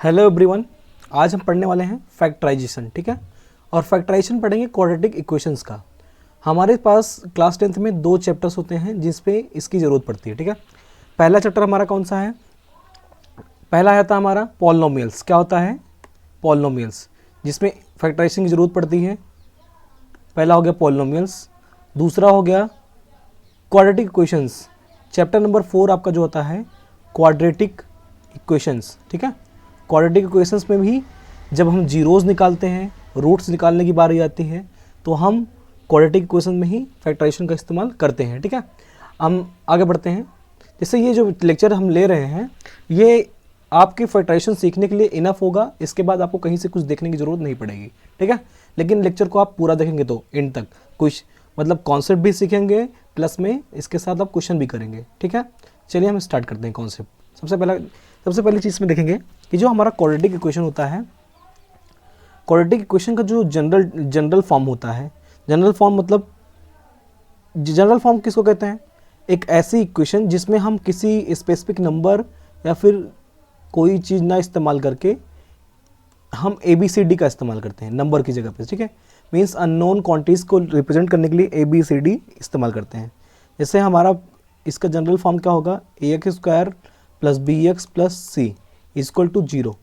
Hello everyone, आज हम पढ़ने वाले हैं फैक्टराइजेशन। ठीक है, और फैक्टराइजेशन पढ़ेंगे क्वाड्रेटिक इक्वेशंस का। हमारे पास क्लास 10th में 2 चैप्टर्स होते हैं जिस पे इसकी ज़रूरत पड़ती है। ठीक है, पहला चैप्टर हमारा कौन सा है? पहला है था हमारा पॉलिनोमियल्स। क्या होता है? पॉलिनोमियल्स, जिसमें फैक्टराइजेशन की ज़रूरत पड़ती है। पहला हो गया पॉलिनोमियल्स। दूसरा हो गया क्वाड्रेटिक इक्वेशंस। चैप्टर नंबर 4 आपका जो होता है क्वाड्रेटिक इक्वेशंस। ठीक है, क्वाड्रेटिक इक्वेशंस में भी जब हम जीरोज़ निकालते हैं, रूट्स निकालने की बारी आती है, तो हम क्वाड्रेटिक इक्वेशन में ही फैक्टराइजेशन का इस्तेमाल करते हैं। ठीक है, हम आगे बढ़ते हैं। जैसे ये जो लेक्चर हम ले रहे हैं ये आपकी फैक्टराइजेशन सीखने के लिए इनफ होगा। इसके बाद आपको कहीं से कुछ देखने की ज़रूरत नहीं पड़ेगी। ठीक है, लेकिन लेक्चर को आप पूरा देखेंगे तो एंड तक कुछ मतलब कॉन्सेप्ट भी सीखेंगे, प्लस में इसके साथ आप क्वेश्चन भी करेंगे। ठीक है, चलिए हम स्टार्ट करते हैं कॉन्सेप्ट। सबसे पहली चीज़ में देखेंगे कि जो हमारा क्वाड्रेटिक इक्वेशन होता है, क्वाड्रेटिक इक्वेशन का जो जनरल फॉर्म होता है, जनरल फॉर्म किसको कहते हैं? एक ऐसी इक्वेशन जिसमें हम किसी स्पेसिफिक नंबर या फिर कोई चीज़ ना इस्तेमाल करके हम ABCD का इस्तेमाल करते हैं नंबर की जगह पे। ठीक है, मीन्स अननोन क्वांटिटीज़ को रिप्रेजेंट करने के लिए ABCD इस्तेमाल करते हैं। जैसे हमारा इसका जनरल फॉर्म क्या होगा? AX² + BX + C = 0।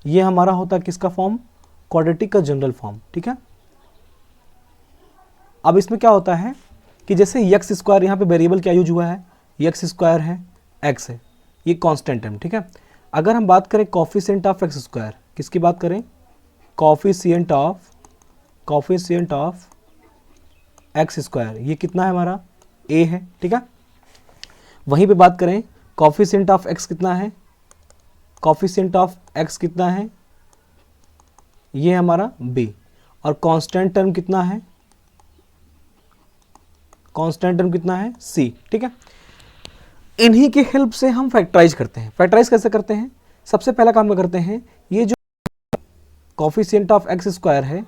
ये हमारा होता है किसका फॉर्म? क्वाड्रेटिक का जनरल फॉर्म। ठीक है, अब इसमें क्या होता है कि जैसे x², यहाँ पे वेरिएबल क्या यूज हुआ है? x² है, x है, ये कांस्टेंट है। ठीक है, अगर हम बात करें कॉफिशिएंट ऑफ x², किसकी बात करें? कॉफिशिएंट ऑफ x², ये कितना है हमारा? a है। ठीक है, वहीं पे बात करें कॉफिशिएंट ऑफ x कितना है? कॉफिशिएंट ऑफ x कितना है? ये हमारा b। और कांस्टेंट टर्म कितना है? कांस्टेंट टर्म कितना है? c। ठीक है, इन्हीं की हेल्प से हम फैक्टराइज करते हैं। फैक्टराइज कैसे करते हैं? सबसे पहला काम क्या करते हैं, ये जो कॉफिशिएंट ऑफ x² है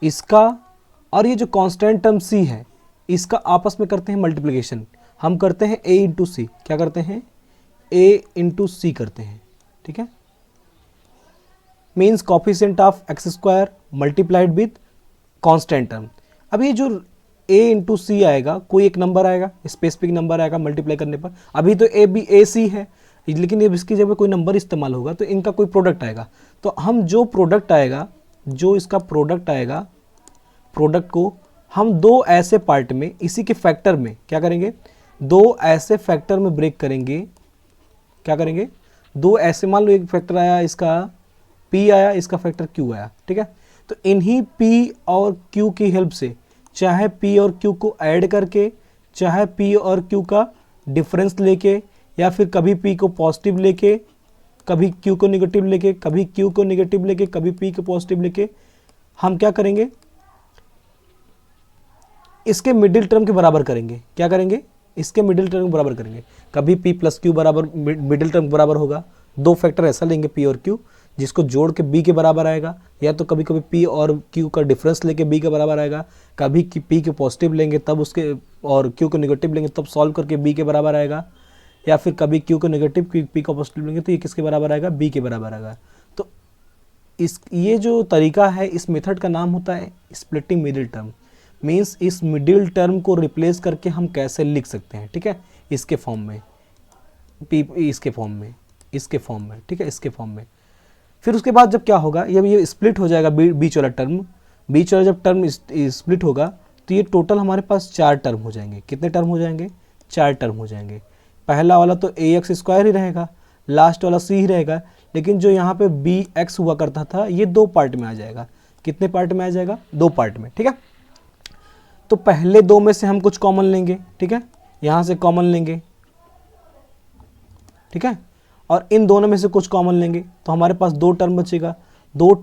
इसका और ये जो कांस्टेंट टर्म c है इसका आपस में करते हैं मल्टीप्लिकेशन। हम करते हैं a × c। क्या करते हैं? a × c करते हैं। ठीक है, means coefficient of x² multiplied with constant term. अब ये जो a × c आएगा, कोई एक नंबर आएगा, स्पेसिफिक नंबर आएगा मल्टीप्लाई करने पर। अभी तो AC है, लेकिन ये इसकी जगह कोई नंबर इस्तेमाल होगा तो इनका कोई प्रोडक्ट आएगा। तो हम जो प्रोडक्ट आएगा, जो इसका प्रोडक्ट आएगा, प्रोडक्ट को हम 2 ऐसे पार्ट में, इसी के फैक्टर में क्या करेंगे? 2 ऐसे फैक्टर में ब्रेक करेंगे। क्या करेंगे? 2 ऐसे, मान लो एक फैक्टर आया इसका P आया, इसका फैक्टर Q आया। ठीक है, तो इन्हीं P और Q की हेल्प से, चाहे P और Q को ऐड करके, चाहे P और Q का डिफरेंस लेके, या फिर कभी P को पॉजिटिव लेके, कभी Q को नेगेटिव लेके, कभी Q को नेगेटिव लेके, कभी P को पॉजिटिव लेके, हम क्या करेंगे? इसके मिडिल टर्म के बराबर करेंगे। क्या करेंगे? इसके मिडिल टर्म के बराबर करेंगे। कभी P + Q बराबर मिडिल टर्म बराबर होगा। 2 फैक्टर ऐसा लेंगे P और Q जिसको जोड़ के B के बराबर आएगा, या तो कभी कभी P और Q का डिफरेंस लेके B के बराबर आएगा, कभी P के पॉजिटिव लेंगे तब उसके, और Q को नेगेटिव लेंगे तब सॉल्व करके B के बराबर आएगा, या फिर कभी Q को नेगेटिव P को पॉजिटिव लेंगे तो ये किसके बराबर आएगा? B के बराबर आएगा। तो ये जो तरीका है, इस मेथड का नाम होता है स्प्लिटिंग मिडिल टर्म। मीन्स इस मिडिल टर्म को रिप्लेस करके हम कैसे लिख सकते हैं। ठीक है, इसके फॉर्म में, इसके फॉर्म में, इसके फॉर्म में। ठीक है, इसके फॉर्म में। फिर उसके बाद जब क्या होगा, जब ये स्प्लिट हो जाएगा बीच वाला टर्म, बीच वाला जब टर्म स्प्लिट होगा तो ये टोटल हमारे पास 4 टर्म हो जाएंगे। कितने टर्म हो जाएंगे? 4 टर्म हो जाएंगे। पहला वाला तो AX² ही रहेगा, लास्ट वाला C ही रहेगा, लेकिन जो यहाँ पे BX हुआ करता था ये 2 पार्ट में आ जाएगा। कितने पार्ट में आ जाएगा? 2 पार्ट में। ठीक है, तो पहले 2 में से हम कुछ कॉमन लेंगे। ठीक है, यहाँ से कॉमन लेंगे। ठीक है, और इन दोनों में से कुछ कॉमन लेंगे तो हमारे पास 2 टर्म बचेगा। 2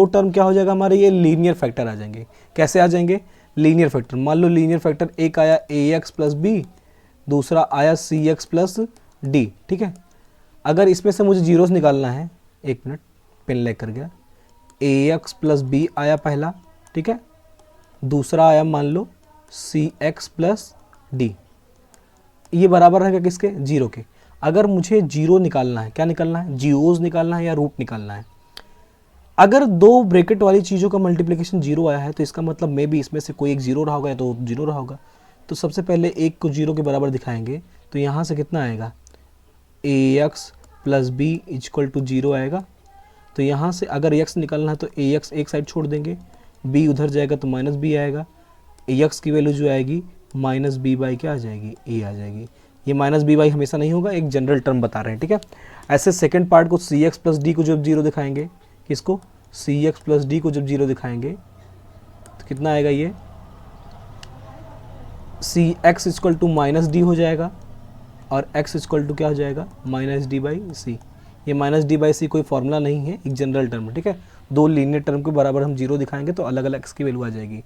टर्म क्या हो जाएगा हमारे? ये लीनियर फैक्टर आ जाएंगे। कैसे आ जाएंगे? Linear factor. मान लो लीनियर फैक्टर एक आया AX + B, दूसरा आया CX + D। ठीक है, अगर इसमें से मुझे जीरोस निकालना है, 1 मिनट, पेन लैग कर गया। AX + B आया पहला। ठीक है, दूसरा आया मान लो CX + D। ये बराबर है किसके? 0 के। अगर मुझे जीरो निकालना है, क्या निकालना है? जीरोज निकालना है या रूट निकालना है? अगर दो ब्रैकेट वाली चीज़ों का मल्टीप्लिकेशन जीरो आया है तो इसका मतलब मे बी इसमें से कोई एक जीरो रहा होगा या तो जीरो रहा होगा। तो सबसे पहले एक को जीरो के बराबर दिखाएंगे, तो यहाँ से कितना आएगा, A X plus B equal to zero आएगा। तो यहाँ से अगर एक्स निकालना है तो ए एक्स एक साइड छोड़ देंगे, बी उधर जाएगा तो माइनस बी आएगा, ए एक्स की वैल्यू जो आएगी माइनस बी बाई क्या आ जाएगी, ए आ जाएगी। ये माइनस बी बाई हमेशा नहीं होगा, एक जनरल टर्म बता रहे हैं, ठीक है। ऐसे सेकंड पार्ट को सी एक्स प्लस डी को जब जीरो दिखाएंगे, किसको, सी एक्स प्लस डी को जब जीरो दिखाएंगे तो कितना आएगा, ये C X equal to minus D हो जाएगा और एक्स इक्वल टू क्या हो जाएगा, माइनस डी बाई सी। ये माइनस डी बाई सी कोई फॉर्मूला नहीं है, एक जनरल टर्म है, ठीक है। दो लीनियर टर्म के बराबर हम जीरो दिखाएंगे तो अलग अलग एक्स की वैल्यू आ जाएगी।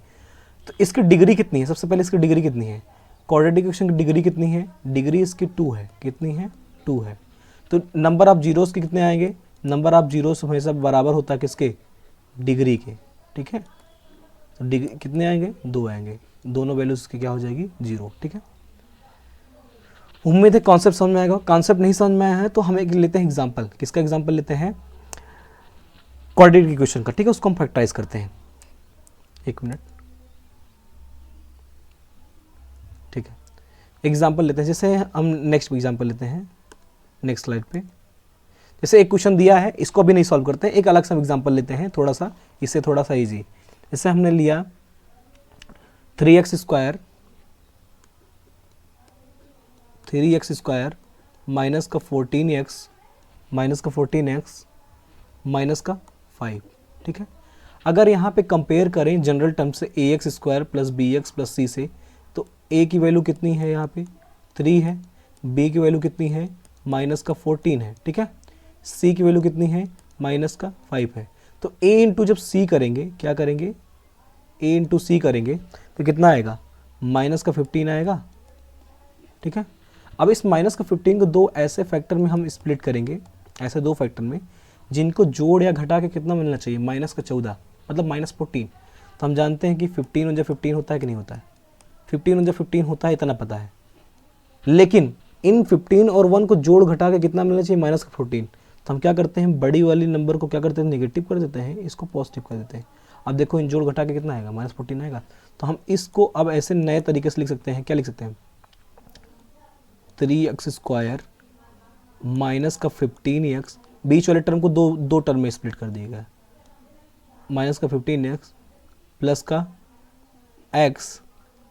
तो इसकी डिग्री कितनी है, सबसे पहले इसकी डिग्री कितनी है, क्वाड्रेटिक इक्वेशन की डिग्री कितनी है, डिग्री इसकी 2 है, कितनी है, 2 है। तो नंबर ऑफ जीरोस के कितने आएंगे, नंबर ऑफ जीरोस हमेशा बराबर होता है किसके, डिग्री के, ठीक है। तो डिग्री कितने आएंगे, 2 आएंगे, दोनों वैल्यूज की क्या हो जाएगी, 0, ठीक है। उम्मीद है कॉन्सेप्ट समझ में आएगा। कॉन्सेप्ट नहीं समझ में आया है तो हम एक लेते हैं एग्जांपल, किसका एग्जांपल लेते हैं, क्वाड्रेटिक इक्वेशन का, ठीक है। उसको हम फैक्टराइज करते हैं, एक मिनट, ठीक है। एग्जांपल लेते हैं, जैसे हम नेक्स्ट एग्जांपल लेते हैं, नेक्स्ट स्लाइड पे। जैसे एक क्वेश्चन दिया है, इसको अभी नहीं सॉल्व करते हैं, एक अलग सा एग्जांपल लेते हैं, थोड़ा सा इससे थोड़ा सा इजी। जैसे हमने लिया 3x स्क्वायर माइनस का 14x माइनस का 5, ठीक है। अगर यहाँ पे कंपेयर करें जनरल टर्म से A X square plus B X plus C से, तो a की वैल्यू कितनी है, यहाँ पे 3 है, b की वैल्यू कितनी है, माइनस का 14 है, ठीक है, c की वैल्यू कितनी है, माइनस का 5 है। तो a इंटू जब c करेंगे, क्या करेंगे, a इंटू सी करेंगे तो कितना आएगा, माइनस का 15 आएगा, ठीक है। अब इस माइनस का 15 को दो ऐसे फैक्टर में हम स्प्लिट करेंगे, ऐसे दो फैक्टर में जिनको जोड़ या घटा के कितना मिलना चाहिए, माइनस का 14, मतलब माइनस 14। तो हम जानते हैं कि 15 जब 15 होता है कि नहीं होता है, 15 जब 15 होता है इतना पता है, लेकिन इन 15 और 1 को जोड़ घटा के कितना मिलना चाहिए, माइनस का 14। तो हम क्या करते हैं, बड़ी वाली नंबर को क्या करते हैं, नेगेटिव कर देते हैं, इसको पॉजिटिव कर देते हैं। अब देखो इन जोड़ घटा के कितना आएगा, माइनस 14 आएगा। तो हम इसको अब ऐसे नए तरीके से लिख सकते हैं, क्या लिख सकते हैं, 3x स्क्वायर माइनस का 15x, बीच वाले टर्म को दो टर्म में स्प्लिट कर दिएगा, माइनस का 15x प्लस का x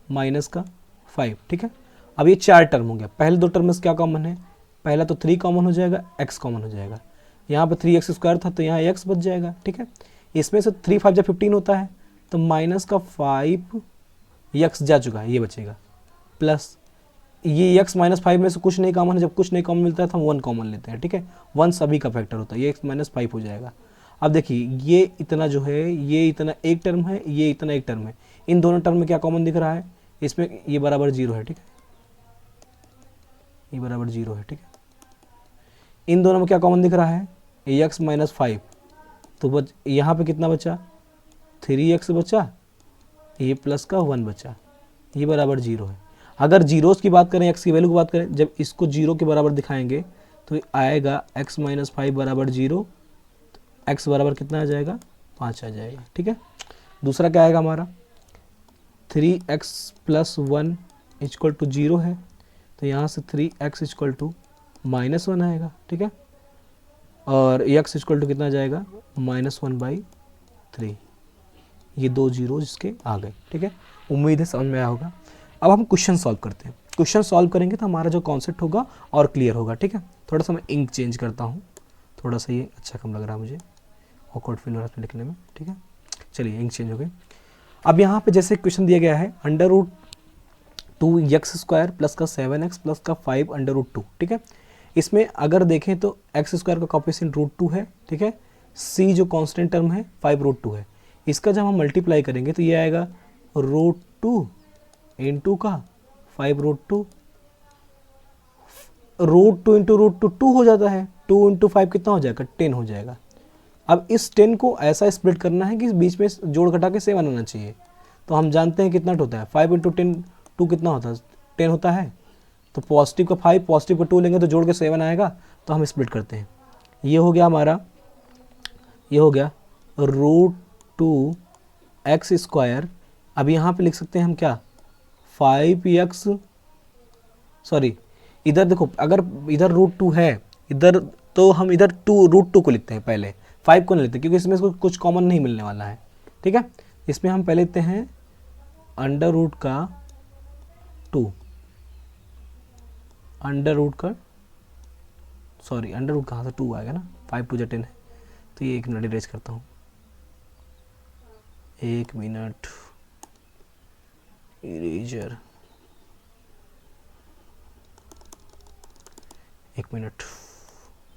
माइनस का 5, ठीक है। अब ये 4 टर्म हो गया, पहले दो टर्म में क्या कॉमन है, पहला तो 3 कॉमन हो जाएगा, x कॉमन हो जाएगा, यहाँ पे 3x स्क्वायर था तो यहाँ x बच जाएगा, ठीक है। इसमें से 3 5 जब 15 होता है तो माइनस का 5x जा चुका है, ये बचेगा, प्लस ये x माइनस 5 में से कुछ नहीं कॉमन है, जब कुछ नहीं कॉमन मिलता है तो हम 1 कॉमन लेते हैं, ठीक है। 1 सभी का फैक्टर होता है, ये x माइनस 5 हो जाएगा। अब देखिए ये इतना जो है, ये इतना एक टर्म है, ये इतना एक टर्म है, इन दोनों टर्म में क्या कॉमन दिख रहा है, इसमें ये बराबर 0 है, ठीक है, ये बराबर 0 है, ठीक है। इन दोनों में क्या कॉमन दिख रहा है, x माइनस 5, तो यहाँ पे कितना बचा, 3x बचा, ये प्लस का 1 बचा, ये बराबर 0 है। अगर जीरोस की बात करें, x की वैल्यू की बात करें, जब इसको 0 के बराबर दिखाएंगे तो आएगा x माइनस 5 बराबर 0, तो x बराबर कितना आ जाएगा, 5 आ जाएगा, ठीक है। दूसरा क्या आएगा हमारा, 3x प्लस 1 इक्वल टू 0 है, तो यहाँ से 3x इक्वल टू माइनस 1 आएगा, ठीक है। और x इक्वल टू कितना जाएगा, -1/3, ये दो जीरो इसके आ गए, ठीक है। उम्मीद है समझ में आया होगा। अब हम क्वेश्चन सॉल्व करते हैं, क्वेश्चन सॉल्व करेंगे तो हमारा जो कॉन्सेप्ट होगा और क्लियर होगा, ठीक है। थोड़ा सा मैं इंक चेंज करता हूँ, थोड़ा सा ये अच्छा कम लग रहा है मुझे, ऑकवर्ड फील हो रहा है लिखने में, ठीक है। चलिए इंक चेंज हो गई। अब यहाँ पे जैसे क्वेश्चन दिया गया है, √2x स्क्वायर प्लस का 7x प्लस का 5 √2, ठीक है। इसमें अगर देखें तो x स्क्वायर का कोएफिशिएंट √2 है, ठीक है। c जो कांस्टेंट टर्म है 5√2 है। इसका जब हम मल्टीप्लाई करेंगे तो ये आएगा √2 इंटू का 5√2, √2 इंटू √2 2 हो जाता है, 2 इंटू 5 कितना हो जाएगा, 10 हो जाएगा। अब इस 10 को ऐसा स्प्लिट करना है कि बीच में जोड़ घटा के 7 आना चाहिए। तो हम जानते हैं कितना होता है, 5 इंटू 10 2 कितना होता है, 10 होता है। तो पॉजिटिव का 5 पॉजिटिव का 2 लेंगे तो जोड़ के 7 आएगा, तो हम स्प्लिट करते हैं। ये हो गया हमारा, ये हो गया √2x², अब यहाँ पे लिख सकते हैं हम क्या 5x, सॉरी इधर देखो, अगर इधर √2 है इधर, तो हम इधर √2 को लिखते हैं पहले, 5 को नहीं लेते क्योंकि इसमें कुछ कॉमन नहीं मिलने वाला है। ठीक है, इसमें हम पहले लेते हैं √2, सॉरी अंडर कहाँ से 2 आएगा ना, 5 2 10 है, तो ये 1 मिनट इरेज करता हूँ, 1 मिनट इरेजर, 1 मिनट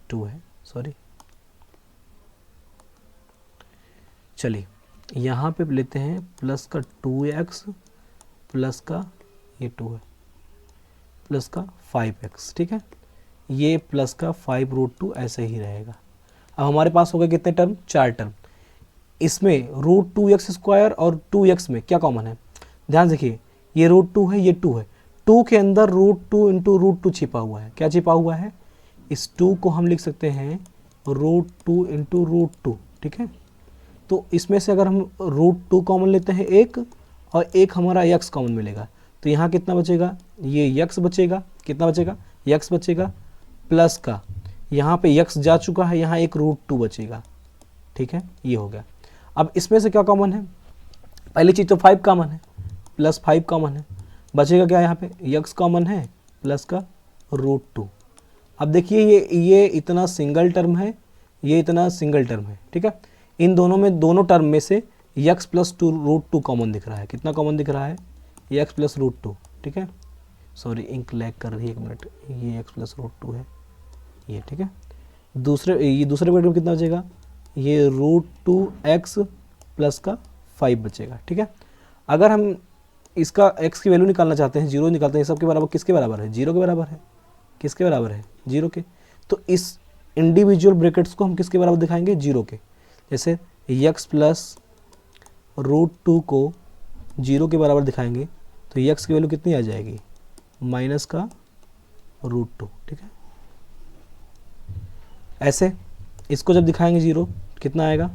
2 है, सॉरी। चलिए यहाँ पे लेते हैं प्लस का 2x प्लस का ये 2 है प्लस का 5x, ठीक है, ये प्लस का 5√2 ऐसे ही रहेगा। अब हमारे पास हो गए कितने टर्म, 4 टर्म। इसमें √2x² और 2x में क्या कॉमन है, ध्यान देखिए, ये √2 है, ये 2 है, 2 के अंदर √2 इंटू √2 छिपा हुआ है। क्या छिपा हुआ है, इस 2 को हम लिख सकते हैं √2 इंटू √2, ठीक है। तो इसमें से अगर हम √2 कॉमन लेते हैं एक, और एक हमारा x कॉमन मिलेगा, तो यहाँ कितना बचेगा, ये x बचेगा, कितना बचेगा, x बचेगा, प्लस का यहाँ पे x जा चुका है, यहाँ एक √2 बचेगा, ठीक है, ये हो गया। अब इसमें से क्या कॉमन है, पहली चीज़ तो 5 कॉमन है, प्लस 5 कॉमन है, बचेगा क्या, यहाँ पे x कॉमन है प्लस का √2। अब देखिए ये इतना सिंगल टर्म है, ये इतना सिंगल टर्म है, ठीक है, इन दोनों में, दोनों टर्म में से x प्लस √2 कॉमन दिख रहा है, कितना कॉमन दिख रहा है, x प्लस √2, ठीक है, सॉरी इंक लैग कर रही है, 1 मिनट, ये x प्लस √2 है ये, ठीक है। दूसरे ब्रैकेट में कितना बचेगा, ये √2x प्लस का 5 बचेगा, ठीक है। अगर हम इसका x की वैल्यू निकालना चाहते हैं, 0 निकालते हैं, सब के बराबर किसके बराबर है, 0 के बराबर है, किसके बराबर है, 0 के। तो इस इंडिविजुअल ब्रैकेट्स को हम किसके बराबर दिखाएंगे, 0 के। जैसे x प्लस √2 को 0 के बराबर दिखाएंगे, तो x की वैल्यू कितनी आ जाएगी, माइनस का √2, ठीक है। ऐसे इसको जब दिखाएंगे 0, कितना आएगा,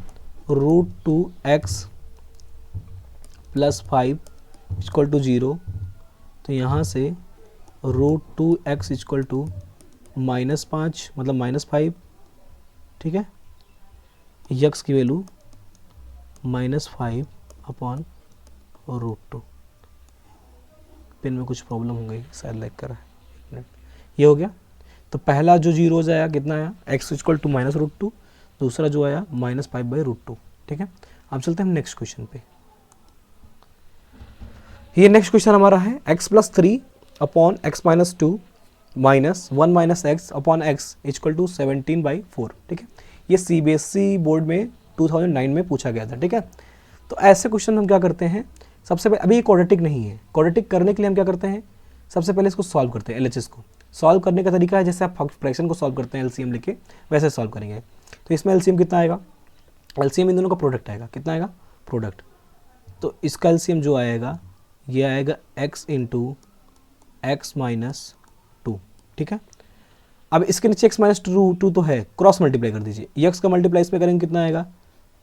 √2x प्लस 5 इक्वल टू 0, तो यहाँ से √2x इक्वल टू -5 मतलब -5, ठीक है, x की वैल्यू -5 अपॉन √2। पेन में कुछ प्रॉब्लम हो गई, शायद लैग कर रहा है, 1 मिनट, ये हो गया। तो पहला जो 0 आया कितना आया, x इक्वल टू -√2, दूसरा जो आया -5/√2, ठीक है। अब चलते हैं हम नेक्स्ट क्वेश्चन पे। ये नेक्स्ट क्वेश्चन हमारा है x plus 3 upon x minus 2 minus 1 minus X upon X equal to 17/4, ठीक है। ये CBSE बोर्ड में 2009 में पूछा गया था, ठीक है। तो ऐसे क्वेश्चन हम क्या करते हैं, सबसे पहले, अभी ये क्वाड्रेटिक नहीं है, क्वाड्रेटिक करने के लिए हम क्या करते हैं, सबसे पहले इसको सॉल्व करते हैं, LHS को सॉल्व करने का तरीका है जैसे आप फ्रैक्शन को सॉल्व करते हैं LCM लेके, वैसे सॉल्व करेंगे। तो इसमें LCM कितना आएगा, LCM इन दोनों का प्रोडक्ट आएगा, कितना आएगा, प्रोडक्ट। तो इसका LCM जो आएगा, ये आएगा x इंटू एक्स माइनस 2, ठीक है। अब इसके नीचे x माइनस 2 तो है, क्रॉस मल्टीप्लाई कर दीजिए, x का मल्टीप्लाई इसमें करेंगे कितना आएगा,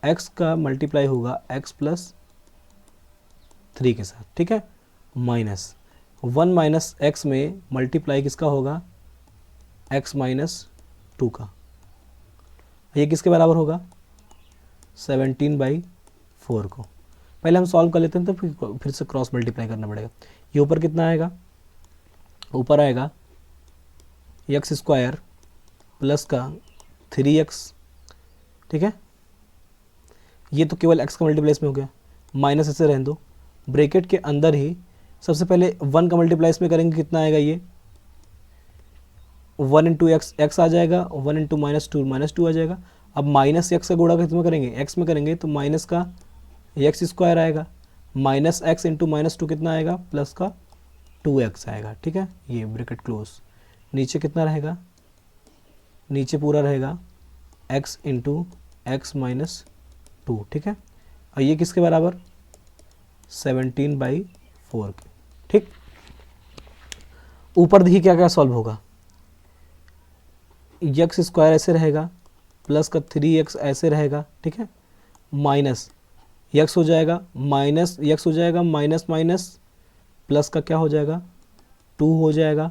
x का मल्टीप्लाई होगा x प्लस 3 के साथ, ठीक है, माइनस 1 माइनस एक्स में मल्टीप्लाई किसका होगा, x माइनस 2 का, ये किसके बराबर होगा, 17/4 को। पहले हम सॉल्व कर लेते हैं, तो फिर से क्रॉस मल्टीप्लाई करना पड़ेगा। ये ऊपर कितना आएगा, ऊपर आएगा x² प्लस का 3x, ठीक है, ये तो केवल x का मल्टीप्लाई इसमें हो गया, माइनस ऐसे रहने दो, ब्रैकेट के अंदर ही सबसे पहले 1 का मल्टीप्लाई इसमें करेंगे, कितना आएगा, ये 1 इंटू एक्स आ जाएगा, 1 इंटू -2 आ जाएगा। अब माइनस एक्स का गुणा कितने करेंगे, x में करेंगे, तो माइनस का x² आएगा, माइनस एक्स इंटू -2 कितना आएगा, प्लस का 2x आएगा, ठीक है, ये ब्रैकेट क्लोज। नीचे कितना रहेगा, नीचे पूरा रहेगा x इंटू एक्स माइनस 2, ठीक है, और ये किसके बराबर, 17/4 के, ठीक। ऊपर देखिए क्या क्या सॉल्व होगा, x² ऐसे रहेगा, प्लस का 3x ऐसे रहेगा, ठीक है, माइनस यक्स हो जाएगा, माइनस यक्स हो जाएगा, माइनस माइनस प्लस का क्या हो जाएगा 2 हो जाएगा,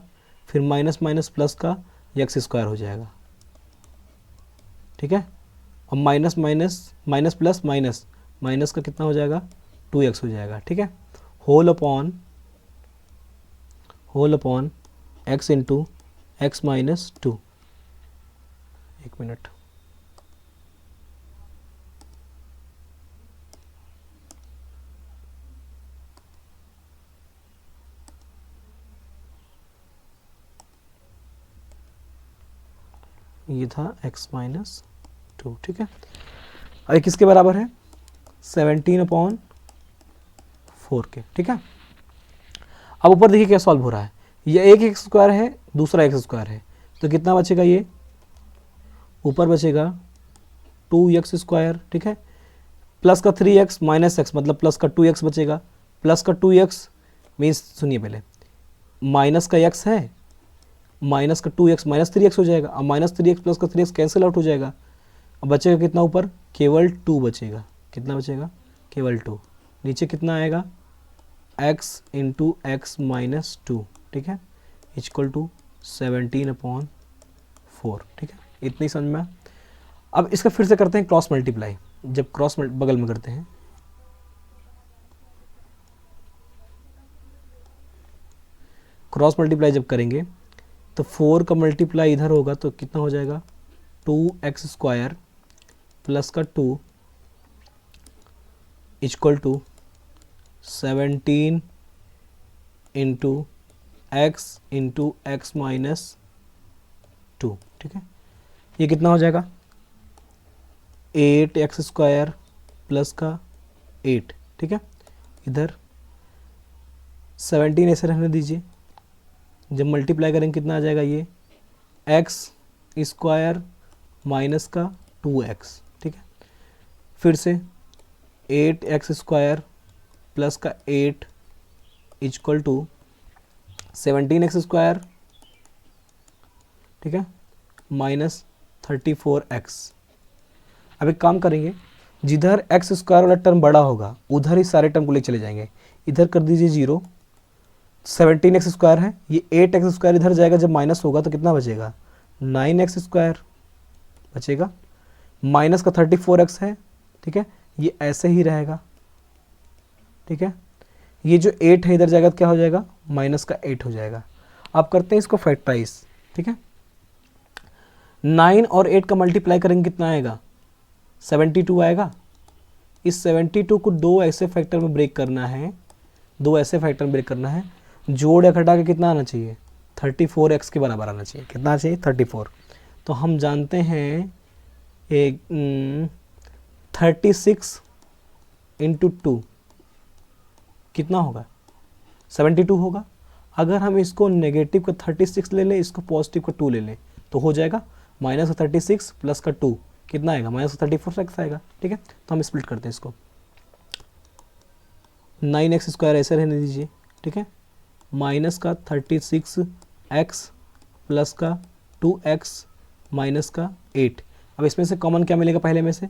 फिर माइनस माइनस प्लस का यक्स स्क्वायर हो जाएगा, ठीक है। और minus minus minus plus minus minus का कितना हो जाएगा 2x हो जाएगा, ठीक है। Whole upon x into X minus 2। एक मिनट, ये था x माइनस 2, ठीक है। अब ये किसके बराबर है 17/4 के, ठीक है। अब ऊपर देखिए क्या सॉल्व हो रहा है, ये एक एक्स स्क्वायर है, दूसरा एक्स स्क्वायर है, तो कितना बचेगा, ये ऊपर बचेगा 2x स्क्वायर, ठीक है, प्लस का 3x माइनस एक्स मतलब प्लस का 2x बचेगा, प्लस का 2x मीन्स सुनिए पहले माइनस का x है, माइनस का 2x माइनस 3x हो जाएगा, अब माइनस 3x प्लस का 3x कैंसिल आउट हो जाएगा, अब बचेगा कितना ऊपर केवल 2 बचेगा, कितना बचेगा केवल 2, नीचे कितना आएगा x इंटू एक्स माइनस 2, ठीक है, इक्वल टू 17/4, ठीक है। इतनी समझ में। अब इसका फिर से करते हैं क्रॉस मल्टीप्लाई, जब क्रॉस बगल में करते हैं क्रॉस मल्टीप्लाई जब करेंगे तो 4 का मल्टीप्लाई इधर होगा तो कितना हो जाएगा 2x स्क्वायर प्लस का 2 equal to 17 into X minus 2, ठीक है। ये कितना हो जाएगा 8x स्क्वायर प्लस का 8, ठीक है। इधर 17 ऐसे रहने दीजिए, जब मल्टीप्लाई करेंगे कितना आ जाएगा ये x स्क्वायर माइनस का 2x, ठीक है। फिर से 8x स्क्वायर प्लस का 8 इक्वल टू 17x स्क्वायर, ठीक है, माइनस 34x। अब एक काम करेंगे, जिधर एक्स स्क्वायर वाला टर्म बड़ा होगा उधर ही सारे टर्म को ले चले जाएंगे, इधर कर दीजिए 0, 17x स्क्वायर है, ये 8x स्क्वायर इधर जाएगा, जब माइनस होगा तो कितना बचेगा 9x स्क्वायर बचेगा, माइनस का 34x है, ठीक है, ये ऐसे ही रहेगा, ठीक है। ये जो 8 है इधर जाएगा तो क्या हो जाएगा माइनस का 8 हो जाएगा। अब करते हैं इसको फैक्टराइज, ठीक है। 9 और 8 का मल्टीप्लाई करेंगे कितना आएगा 72 आएगा। इस 72 को दो ऐसे फैक्टर में ब्रेक करना है, दो ऐसे फैक्टर में ब्रेक करना है, जोड़ या घटा के कितना आना चाहिए 34x के बराबर आना चाहिए, कितना चाहिए 34। तो हम जानते हैं एक 36 इंटू 2 कितना होगा 72 होगा। अगर हम इसको नेगेटिव का 36 ले लें, इसको पॉजिटिव का 2 ले लें तो हो जाएगा माइनस का 36 प्लस का 2 कितना आएगा माइनस का 34x आएगा, ठीक है। तो हम स्प्लिट करते हैं इसको, 9x स्क्वायर ऐसे रहने दीजिए, ठीक है, माइनस का 36x प्लस का 2x माइनस का 8। अब इसमें से कॉमन क्या मिलेगा, पहले में से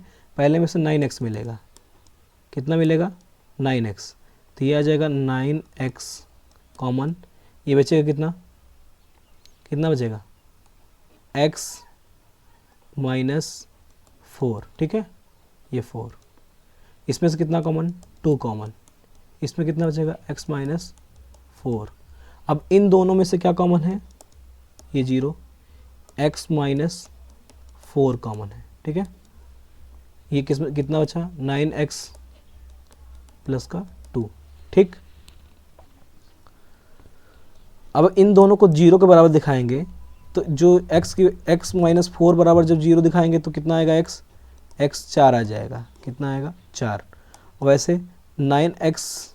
9x मिलेगा, कितना मिलेगा 9x, तो ये आ जाएगा 9x कॉमन, ये बचेगा कितना बचेगा x माइनस 4, ठीक है, ये 4, इसमें से कितना कॉमन 2 कॉमन, इसमें कितना बचेगा x माइनस 4। अब इन दोनों में से क्या कॉमन है, ये 0, x माइनस 4 कॉमन है, ठीक है। ये किसमें कितना बचा 9x प्लस का 2, ठीक। अब इन दोनों को 0 के बराबर दिखाएंगे तो जो x माइनस 4 बराबर जब 0 दिखाएंगे तो कितना आएगा x 4 आ जाएगा, कितना आएगा 4। वैसे 9x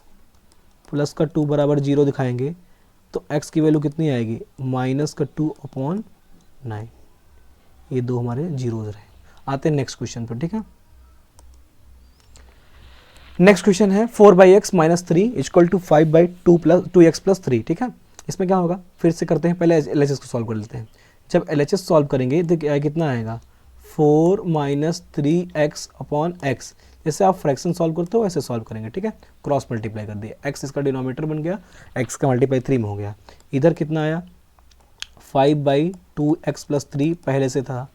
प्लस का 2 बराबर 0 दिखाएंगे तो x की वैल्यू कितनी आएगी माइनस का 2/9, ये दो हमारे जीरोज रहे। आते हैं नेक्स्ट क्वेश्चन पर, ठीक है। नेक्स्ट क्वेश्चन है 4/x minus 3 equal to 5/2x plus 3, ठीक है। इसमें क्या होगा, फिर से करते हैं, पहले LHS को सॉल्व कर लेते हैं। जब LHS सॉल्व करेंगे तो कितना आएगा 4 माइनस 3x अपॉन x, जैसे आप फ्रैक्शन सॉल्व करते हो वैसे सॉल्व करेंगे, ठीक है। क्रॉस मल्टीप्लाई कर दिया, x इसका डिनोमिनेटर बन गया, x का मल्टीप्लाई 3 में हो गया। इधर कितना आया 5/2x + 3 पहले से था,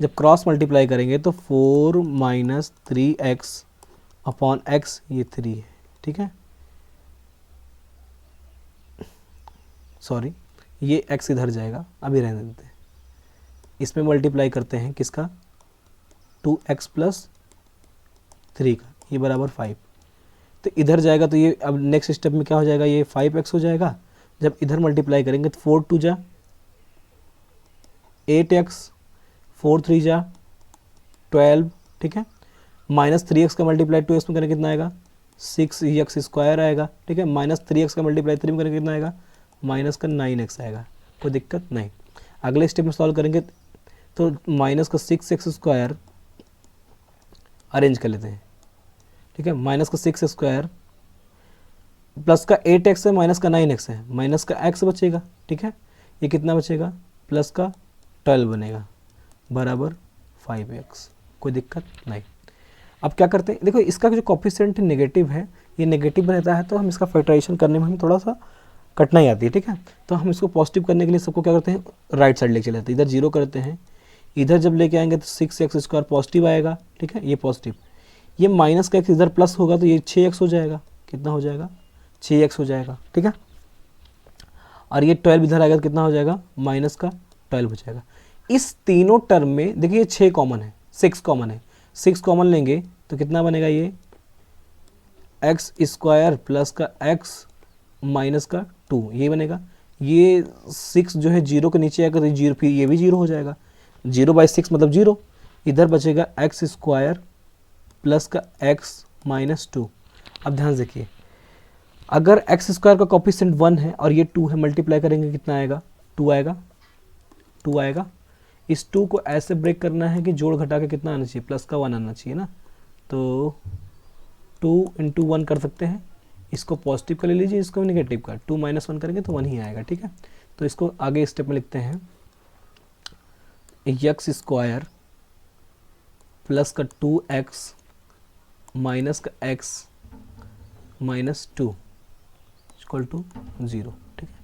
जब क्रॉस मल्टीप्लाई करेंगे तो 4 - 3x अपॉन x, ये 3 है, ठीक है। सॉरी, ये x इधर जाएगा, अभी रहने देते हैं। इसमें मल्टीप्लाई करते हैं किसका 2x + 3 का, ये बराबर 5। तो इधर जाएगा तो ये अब नेक्स्ट स्टेप में क्या हो जाएगा, ये 5x हो जाएगा। जब इधर मल्टीप्लाई करेंगे तो 4 2 जा 8x, 4 3 जा 12, ठीक है। -3x का मल्टीप्लाई 2x में करेंगे कितना आएगा 6x² आएगा, ठीक है। -3x का मल्टीप्लाई 3 में करेंगे कितना आएगा -9x आएगा, कोई दिक्कत नहीं। अगले स्टेप में सॉल्व करेंगे तो -6x² अरेंज कर लेते हैं, ठीक है। -6x² प्लस का 8x है, -9x है, माइनस का x बचेगा, ठीक है। ये कितना बचेगा प्लस का 12 बनेगा बराबर 5x, कोई दिक्कत नहीं। अब क्या करते हैं, देखो इसका जो कोफिशिएंट नेगेटिव है, ये नेगेटिव रहता है तो हम इसका फैक्टराइजेशन करने में हमें थोड़ा सा कठिनाई आती है, ठीक है। तो हम इसको पॉजिटिव करने के लिए सबको क्या करते हैं राइट साइड लेके चले जाते हैं, इधर 0 करते हैं, इधर जब लेके आएंगे तो 6x² पॉजिटिव आएगा, ठीक है, ये पॉजिटिव। ये माइनस का x इधर प्लस होगा तो ये 6x हो जाएगा, कितना हो जाएगा 6x हो जाएगा, ठीक है। और ये 12 इधर आएगा तो कितना हो जाएगा -12 हो जाएगा। इस तीनों टर्म में देखिए 6 कॉमन है, 6 कॉमन है, 6 कॉमन लेंगे तो कितना बनेगा ये x² प्लस का x माइनस का 2, ये बनेगा। ये 6 जो है 0 के नीचे आएगा तो 0, फिर ये भी 0 हो जाएगा, 0/6 मतलब 0। इधर बचेगा x² प्लस का x माइनस 2। अब ध्यान से देखिए, अगर x² का कोफिशिएंट 1 है और ये 2 है, मल्टीप्लाई करेंगे कितना आएगा 2 आएगा, 2 आएगा। इस 2 को ऐसे ब्रेक करना है कि जोड़ घटा के कितना आना चाहिए प्लस का 1 आना चाहिए ना, तो 2 × 1 कर सकते हैं। इसको पॉजिटिव कर ले लीजिए, इसको नेगेटिव का 2 - 1 करेंगे तो 1 ही आएगा, ठीक है। तो इसको आगे स्टेप में लिखते हैं x² प्लस का 2x माइनस का x माइनस 2 = 0, ठीक है।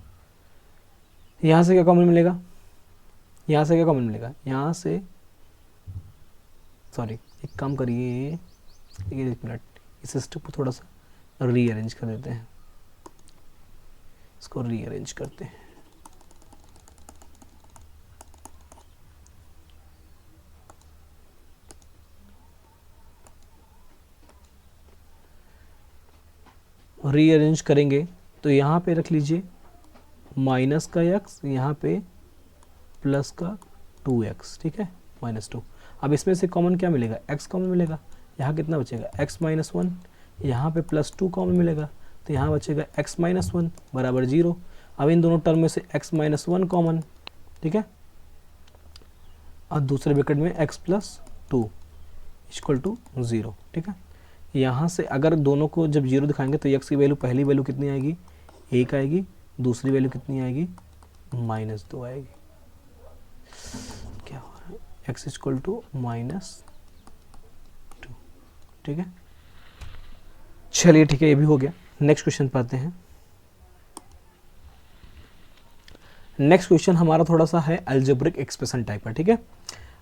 यहाँ से क्या कॉमन मिलेगा, यहाँ से क्या कॉमन मिलेगा, यहाँ से सॉरी एक काम करिए, एक मिनट, इस स्टेप को थोड़ा सा रीअरेंज कर देते हैं, इसको रीअरेंज करते हैं। रीअरेंज करेंगे तो यहाँ पे रख लीजिए माइनस का x, यहाँ पे प्लस का 2x, ठीक है, -2। अब इसमें से कॉमन क्या मिलेगा x कॉमन मिलेगा, यहाँ कितना बचेगा x - 1, यहाँ पे +2 कॉमन मिलेगा तो यहाँ बचेगा x - 1 बराबर 0। अब इन दोनों टर्म में से x - 1 कॉमन, ठीक है, और दूसरे ब्रैकेट में x + 2 = 0, ठीक है। यहाँ से अगर दोनों को जब 0 दिखाएंगे तो x की वैल्यू, पहली वैल्यू कितनी आएगी 1 आएगी, दूसरी वैल्यू कितनी आएगी -2 आएगी। क्या हो रहा है x = -2, ठीक है। चलिए ठीक है, ये भी हो गया। नेक्स्ट क्वेश्चन पर आते हैं। नेक्स्ट क्वेश्चन हमारा थोड़ा सा है अलजेब्रिक एक्सप्रेशन टाइप का, ठीक है।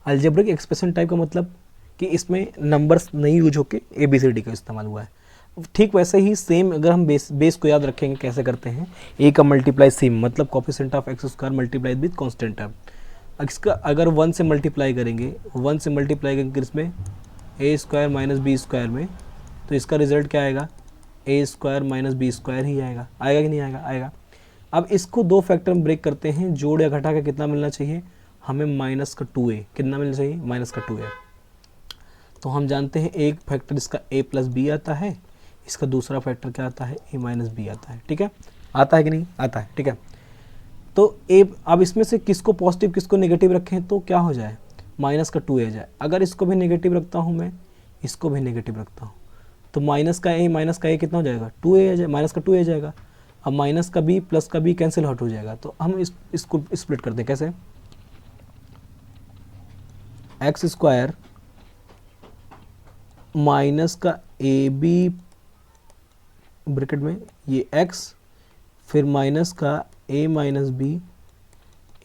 अलजेब्रिक एक्सप्रेशन टाइप का मतलब कि इसमें नंबर्स नहीं यूज होके ABCD का इस्तेमाल हुआ है। ठीक वैसे ही सेम अगर हम बेस को याद रखेंगे कैसे करते हैं, a का मल्टीप्लाई सेम मतलब coefficient of x² multiplied with constant term. इसका अगर 1 से मल्टीप्लाई करेंगे, 1 से मल्टीप्लाई करेंगे इसमें a² - b² में, तो इसका रिजल्ट क्या आएगा a² - b² ही आएगा, आएगा कि नहीं आएगा, आएगा। अब इसको दो फैक्टर में ब्रेक करते हैं, जोड़ या घटा के कितना मिलना चाहिए हमें -2a, कितना मिलना चाहिए -2a। तो हम जानते हैं एक फैक्टर इसका a + b आता है, इसका दूसरा फैक्टर क्या आता है a - b आता है, ठीक है, आता है कि नहीं आता है, ठीक है। तो a, अब इसमें से किसको पॉजिटिव किसको नेगेटिव रखें तो क्या हो जाए -2a आ जाए। अगर इसको भी नेगेटिव रखता हूँ मैं, इसको भी नेगेटिव रखता हूँ, तो माइनस का a कितना हो जाएगा 2a आ जाए, -2a आ जाएगा। अब माइनस का b प्लस का b कैंसिल आउट हो जाएगा, तो हम इसको स्प्लिट करते हैं कैसे, x² माइनस का ए बी ब्रैकेट में ये x, फिर माइनस का a minus B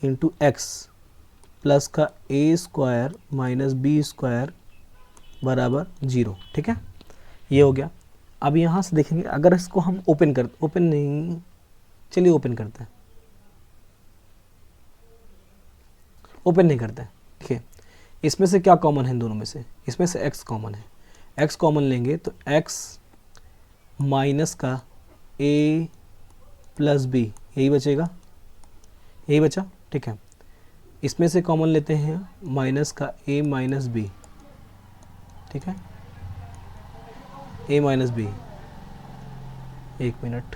into X plus का A square minus B square बराबर 0। ठीक है, ये हो गया। अब यहाँ से देखेंगे, अगर इसको हम ओपन नहीं करते हैं। देखिए इसमें से क्या कॉमन है इन दोनों में से, इसमें से x कॉमन है, x कॉमन लेंगे तो x माइनस का a प्लस बी यही बचेगा, यही बचा। ठीक है, इसमें से कॉमन लेते हैं माइनस का a माइनस बी। ठीक है, a माइनस बी, एक मिनट,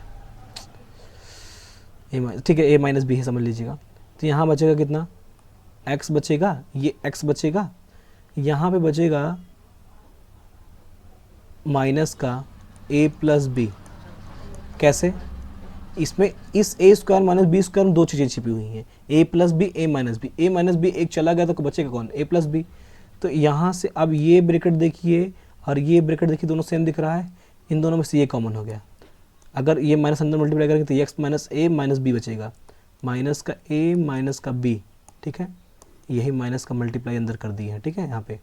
ठीक है a माइनस बी है समझ लीजिएगा। तो यहाँ बचेगा कितना, x बचेगा, ये x बचेगा, यहाँ पे बचेगा माइनस का a प्लस बी। कैसे, इसमें इस a square minus B square में दो चीज़ें छिपी हुई हैं, a plus B a minus B. a minus B एक चला गया तो बचेगा कौन, a प्लस बी। तो यहाँ से अब ये ब्रैकेट देखिए और ये ब्रैकेट देखिए, दोनों सेम दिख रहा है, इन दोनों में से ये कॉमन हो गया। अगर ये माइनस अंदर मल्टीप्लाई करेंगे तो x minus a minus B बचेगा, माइनस का a माइनस का b। ठीक है, यही माइनस का मल्टीप्लाई अंदर कर दिए हैं। ठीक है, यहाँ पे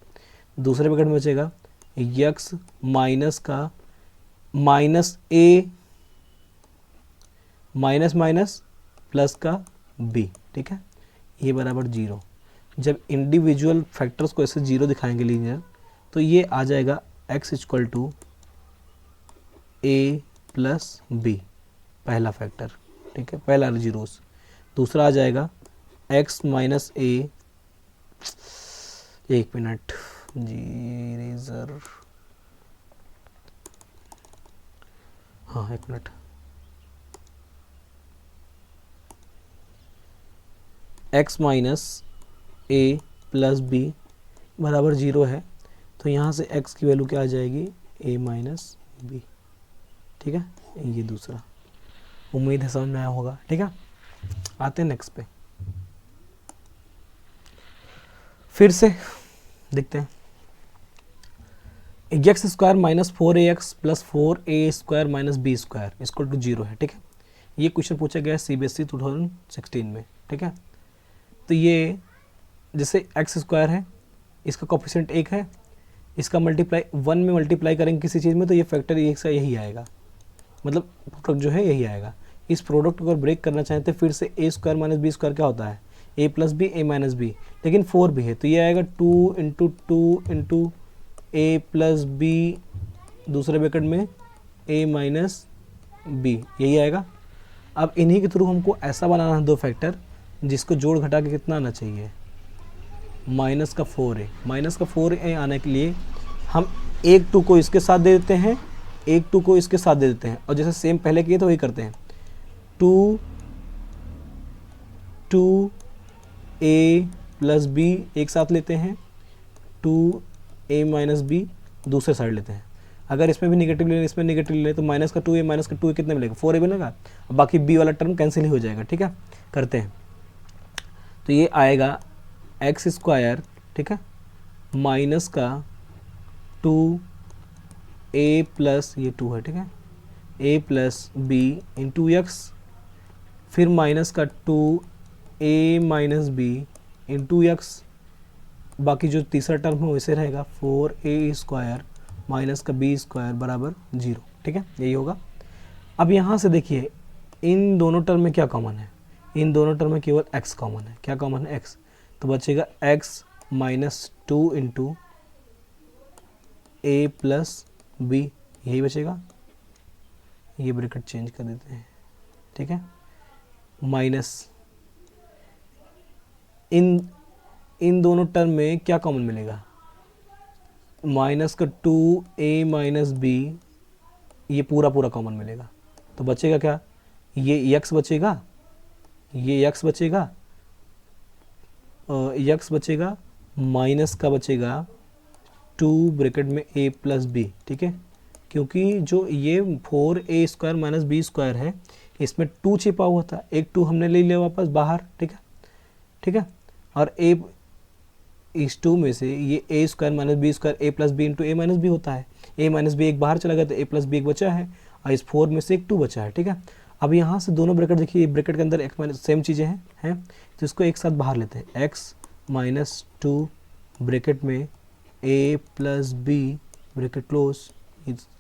दूसरे ब्रैकेट में बचेगा x माइनस का minus a minus minus plus का b। ठीक है, ये बराबर 0। जब इंडिविजुअल फैक्टर्स को ऐसे 0 दिखाएंगे लीनियर, तो ये आ जाएगा x equal to a plus B, पहला फैक्टर। ठीक है, पहला जीरोस। दूसरा आ जाएगा x माइनस a, एक मिनट जी इरेजर, हाँ एक minute, x minus a plus B बराबर 0 है, तो यहाँ से x की वैल्यू क्या आ जाएगी, a माइनस बी। ठीक है, ये दूसरा, उम्मीद है समझ में आया होगा। ठीक है, आते हैं नेक्स्ट पे, फिर से देखते हैं। X square minus 4ax plus 4a square minus B square equal to 0 है। ठीक है, ये क्वेश्चन पूछा गया है CBSE 2016 में। ठीक है, तो ये जैसे एक्स स्क्वायर है, इसका कोफिशिएंट 1 है, इसका मल्टीप्लाई 1 में मल्टीप्लाई करेंगे किसी चीज़ में तो ये फैक्टर एक सा यही आएगा, मतलब प्रोडक्ट जो है यही आएगा। इस प्रोडक्ट को अगर ब्रेक करना चाहते हैं फिर से a square minus B square क्या होता है, a plus B a minus B, लेकिन 4 भी है तो ये आएगा 2 इंटू a प्लस बी, दूसरे ब्रैकेट में a माइनस बी, यही आएगा। अब इन्हीं के थ्रू हमको ऐसा बनाना है दो फैक्टर जिसको जोड़ घटा के कितना आना चाहिए, माइनस का 4a। माइनस का 4a आने के लिए हम एक 2 को इसके साथ दे देते हैं, एक 2 को इसके साथ दे देते हैं, और जैसे सेम पहले किए तो वही करते हैं। 2a प्लस बी एक साथ लेते हैं, 2a माइनस बी दूसरे साइड लेते हैं। अगर इसमें भी निगेटिव ले इसमें निगेटिव ले तो माइनस का 2a कितने मिलेगा, 4a मिलेगा, और बाकी b वाला टर्म कैंसिल ही हो जाएगा। ठीक है, करते हैं। तो ये आएगा एक्स स्क्वायर, ठीक है, माइनस का 2a प्लस ये 2 है, ठीक है, a plus B into X, फिर माइनस का 2a minus B into x, बाकी जो तीसरा टर्म है वैसे रहेगा 4a स्क्वायर माइनस का b स्क्वायर बराबर 0। ठीक है, यही होगा। अब यहाँ से देखिए इन दोनों टर्म में क्या कॉमन है, इन दोनों टर्म में केवल x कॉमन है। क्या कॉमन है, x, तो बचेगा x minus 2 into a plus B, यही बचेगा। ये ब्रैकेट चेंज कर देते हैं। ठीक है, माइनस इन दोनों टर्म में क्या कॉमन मिलेगा, माइनस का 2a माइनस बी, ये पूरा कॉमन मिलेगा। तो बचेगा क्या, ये x बचेगा, ये x बचेगा, x बचेगा, माइनस का बचेगा 2 ब्रैकेट में a प्लस बी। ठीक है, क्योंकि जो ये 4a square minus B square है इसमें 2 छिपा हुआ था, एक 2 हमने ले लिया वापस बाहर। ठीक है, ठीक है, और इस 2 में से ये ए स्क्वायर माइनस बी स्क्वायर ए प्लस बी इंटू ए माइनस बी होता है। ए माइनस बी एक बाहर चला गया तो ए प्लस बी एक बचा है, और इस 4 में से एक 2 बचा है, ठीक है। अब यहाँ से दोनों ब्रैकेट देखिए, ब्रैकेट के अंदर एक्स माइनस सेम चीज़ें हैं, तो इसको एक साथ बाहर लेते हैं। एक्स माइनस 2 ब्रैकेट में ए प्लस बी ब्रैकेट क्लोज,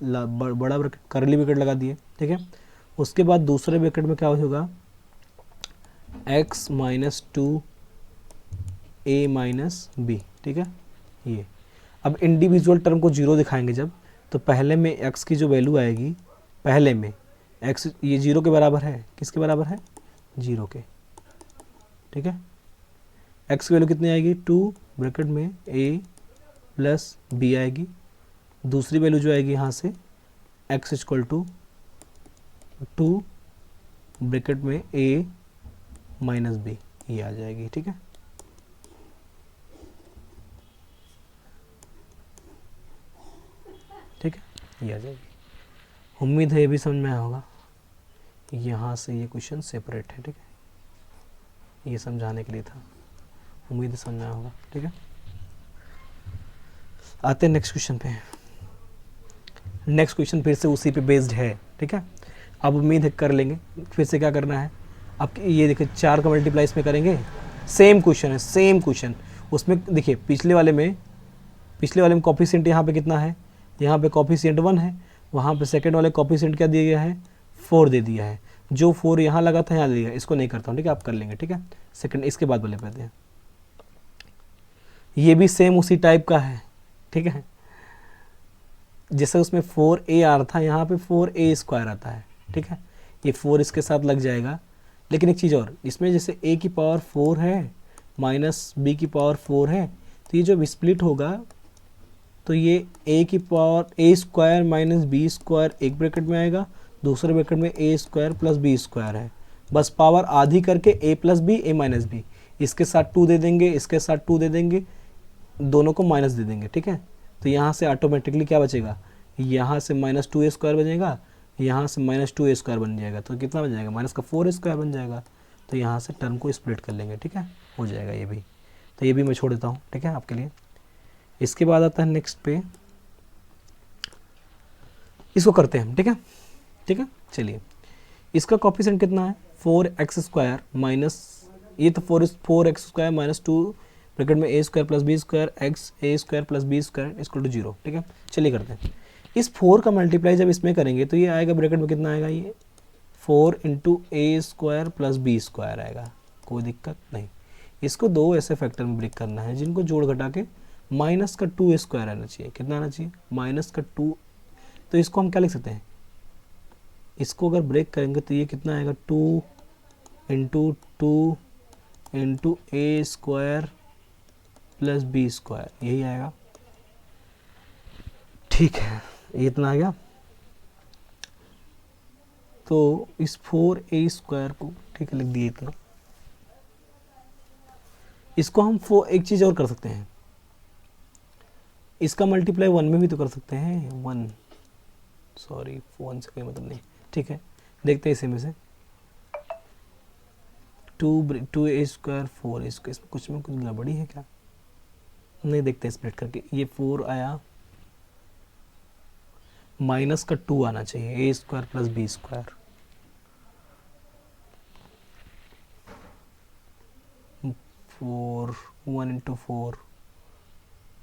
बड़ा ब्रैकेट करली ब्रैकेट लगा दिए, ठीक है। उसके बाद दूसरे ब्रैकेट में क्या होगा, एक्स माइनस 2 ए माइनस बी, ठीक है। ये अब इंडिविजुअल टर्म को जीरो दिखाएंगे जब, तो पहले में एक्स की जो वैल्यू आएगी, पहले में एक्स ये 0 के बराबर है, किसके बराबर है, 0 के, ठीक है। एक्स की वैल्यू कितनी आएगी, 2 ब्रैकेट में ए प्लस बी आएगी। दूसरी वैल्यू जो आएगी यहाँ से एक्स इक्वल टू 2 ब्रैकेट में ए माइनस बी, ये आ जाएगी, ठीक है। ठीक है, ये आ जाएगी। उम्मीद है ये भी समझ में आया होगा। यहाँ से ये क्वेश्चन सेपरेट है, ठीक है, ये समझाने के लिए था, उम्मीद है समझ में आया होगा, ठीक है। आते हैं नेक्स्ट क्वेश्चन पे। नेक्स्ट क्वेश्चन फिर से उसी पे बेस्ड है, ठीक है। अब उम्मीद है कर लेंगे। फिर से क्या करना है, अब ये देखिए 4 का मल्टीप्लाई इसमें करेंगे, सेम क्वेश्चन है, सेम क्वेश्चन। उसमें देखिए पिछले वाले में कॉफिशिएंट यहाँ पे कितना है, यहाँ पे कॉफिशिएंट 1 है, वहाँ पे सेकंड वाले कॉफिशिएंट क्या दिया गया है, 4 दे दिया है। जो 4 यहाँ लगा था यहाँ दे दिया, इसको नहीं करता हूँ, ठीक है, आप कर लेंगे, ठीक है। सेकंड इसके बाद बोले पाते हैं, ये भी सेम उसी टाइप का है, ठीक है। जैसे उसमें 4a आ रहा था, यहाँ पे 4a स्क्वायर आता है, ठीक है। ये 4 इसके साथ लग जाएगा। लेकिन एक चीज़ और, इसमें जैसे a की पावर 4 है माइनस b की पावर 4 है, तो ये जब स्प्लिट होगा तो ये a की power a square minus B square एक ब्रैकेट में आएगा, दूसरे ब्रैकेट में a square plus B square है। बस पावर आधी करके a plus B a minus B, इसके साथ 2 दे देंगे, इसके साथ 2 दे देंगे, दोनों को माइनस दे देंगे, ठीक है। तो यहाँ से ऑटोमेटिकली क्या बचेगा, यहाँ से माइनस 2a स्क्वायर बनेगा, यहाँ से माइनस 2a स्क्वायर बन जाएगा, तो कितना बन जाएगा, माइनस का 4 स्क्वायर बन जाएगा। तो यहाँ से टर्म को स्प्लिट कर लेंगे, ठीक है, हो जाएगा ये भी। तो ये भी मैं छोड़ देता हूँ, ठीक है, आपके लिए। इसके बाद आता है नेक्स्ट पे, इसको करते हैं हम, ठीक है, ठीक है। चलिए, इसका कोफिशिएंट कितना है, 4x स्क्वायर माइनस, ये तो 4x स्क्वायर माइनस 2 ब्रैकेट में a square plus B square X a square plus B square equal to 0, ठीक है। चलिए करते हैं। इस 4 का मल्टीप्लाई जब इसमें करेंगे तो ये आएगा ब्रैकेट में कितना आएगा, ये 4 इंटू ए स्क्वायर प्लस बी स्क्वायर आएगा, कोई दिक्कत नहीं। इसको 2 ऐसे फैक्टर में ब्रेक करना है जिनको जोड़ घटा के माइनस का 2 स्क्वायर आना चाहिए। कितना आना चाहिए, माइनस का 2। तो इसको हम क्या लिख सकते हैं, इसको अगर ब्रेक करेंगे तो ये कितना आएगा, 2 इंटू ए स्क्वायर प्लस बी स्क्वायर, यही आएगा, ठीक है। ये इतना आ गया। तो इस 4a स्क्वायर को, ठीक है, लिख दिए इतना। इसको हम एक चीज़ और कर सकते हैं, इसका मल्टीप्लाई 1 में भी तो कर सकते हैं, 1 से कोई मतलब नहीं, ठीक है। देखते हैं इसी में से 2a स्क्वायर 4a स्क्वायर, इसमें कुछ गड़बड़ी है क्या, नहीं, देखते हैं स्प्लिट करके। ये 4 आया, माइनस का 2 आना चाहिए, a square plus B square, 1 into 4,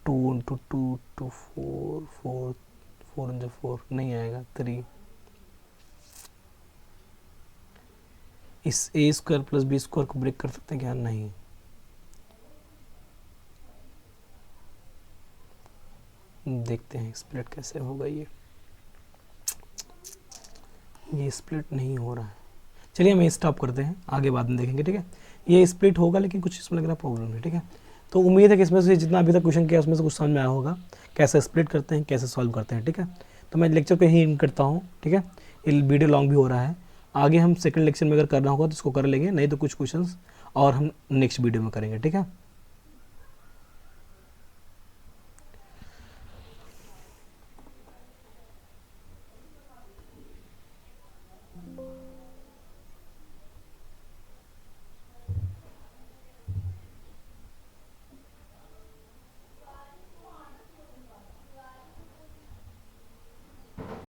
2 into 2 to 4 into 4 नहीं आएगा, 3। इस a square plus B square को ब्रेक कर सकते हैं क्या, नहीं। देखते हैं स्प्लिट कैसे होगा। ये स्प्लिट नहीं हो रहा है, चलिए हम ये स्टॉप करते हैं, आगे बाद में देखेंगे, ठीक है। ये स्प्लिट होगा लेकिन कुछ इसमें लग रहा प्रॉब्लम है, ठीक है। तो उम्मीद है कि इसमें से जितना अभी तक क्वेश्चन किया उसमें से कुछ समझ में आया होगा, कैसे स्प्लिट करते हैं, कैसे सॉल्व करते हैं, ठीक है। तो मैं लेक्चर को यहीं एंड करता हूँ, ठीक है। ये वीडियो लॉन्ग भी हो रहा है, आगे हम सेकंड लेक्चर में अगर करना होगा तो इसको कर लेंगे, नहीं तो कुछ क्वेश्चंस और हम नेक्स्ट वीडियो में करेंगे, ठीक है।